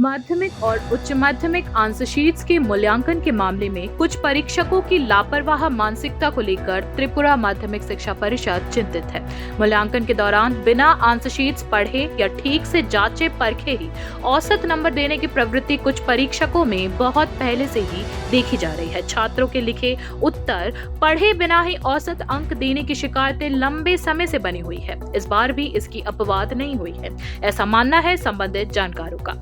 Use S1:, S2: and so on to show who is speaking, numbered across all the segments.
S1: माध्यमिक और उच्च माध्यमिक आंसर शीट्स के मूल्यांकन के मामले में कुछ परीक्षकों की लापरवाह मानसिकता को लेकर त्रिपुरा माध्यमिक शिक्षा परिषद चिंतित है। मूल्यांकन के दौरान बिना आंसर शीट्स पढ़े या ठीक से जांचे परखे ही औसत नंबर देने की प्रवृत्ति कुछ परीक्षकों में बहुत पहले से ही देखी जा रही है। छात्रों के लिखे उत्तर पढ़े बिना ही औसत अंक देने की शिकायतें लंबे समय से बनी हुई है। इस बार भी इसकी अपवाद नहीं हुई है, ऐसा मानना है संबंधित जानकारों का।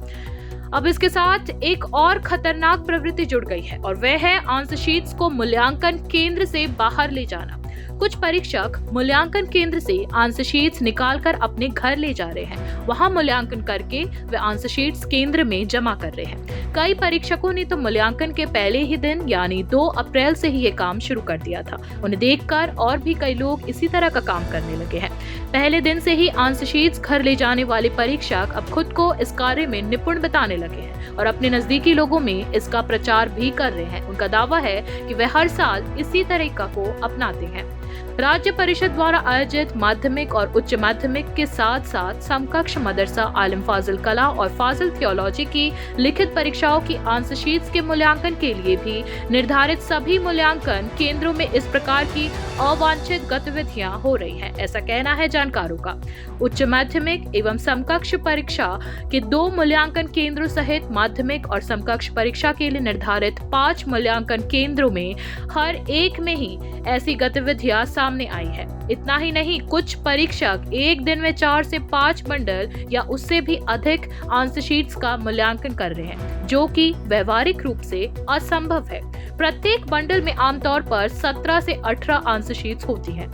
S1: अब इसके साथ एक और खतरनाक प्रवृत्ति जुड़ गई है और वह है आंसर शीट्स को मूल्यांकन केंद्र से बाहर ले जाना। कुछ परीक्षक मूल्यांकन केंद्र से आंसर शीट्स निकालकर अपने घर ले जा रहे हैं। वहां मूल्यांकन करके वे आंसर शीट्स केंद्र में जमा कर रहे हैं। कई परीक्षकों ने तो मूल्यांकन के पहले ही दिन यानी 2 अप्रैल से ही ये काम शुरू कर दिया था। उन्हें देखकर और भी कई लोग इसी तरह का काम करने लगे हैं। पहले दिन से ही आंसर शीट्स घर ले जाने वाले परीक्षक अब खुद को इस कार्य में निपुण बताने लगे हैं और अपने नजदीकी लोगों में इसका प्रचार भी कर रहे हैं। उनका दावा है कि वे हर साल इसी तरीका को अपनाते हैं। राज्य परिषद द्वारा आयोजित माध्यमिक और उच्च माध्यमिक के साथ साथ समकक्ष मदरसा आलिम फाजिल कला और फाजिल थियोलॉजी की लिखित परीक्षाओं की आंसर शीट्स के मूल्यांकन के लिए भी निर्धारित सभी मूल्यांकन केंद्रों में इस प्रकार की अवांछित गतिविधियां हो रही हैं, ऐसा कहना है जानकारों का। उच्च माध्यमिक एवं समकक्ष परीक्षा के 2 मूल्यांकन केंद्रों सहित माध्यमिक और समकक्ष परीक्षा के लिए निर्धारित 5 मूल्यांकन केंद्रों में हर एक में ही ऐसी गतिविधियां सामने आई है। इतना ही नहीं, कुछ परीक्षक एक दिन में 4 से 5 बंडल या उससे भी अधिक आंसर शीट्स का मूल्यांकन कर रहे हैं, जो कि व्यवहारिक रूप से असंभव है। प्रत्येक बंडल में आमतौर पर 17 से 18 आंसर शीट्स होती हैं।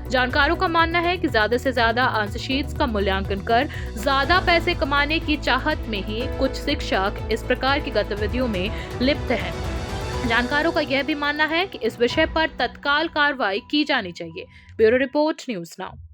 S1: जानकारों का मानना है कि ज्यादा से ज्यादा आंसर शीट्स का मूल्यांकन कर ज्यादा पैसे कमाने की चाहत में ही कुछ शिक्षक इस प्रकार की गतिविधियों में लिप्त हैं। जानकारों का यह भी मानना है कि इस विषय पर तत्काल कार्रवाई की जानी चाहिए। Bureau report, news now.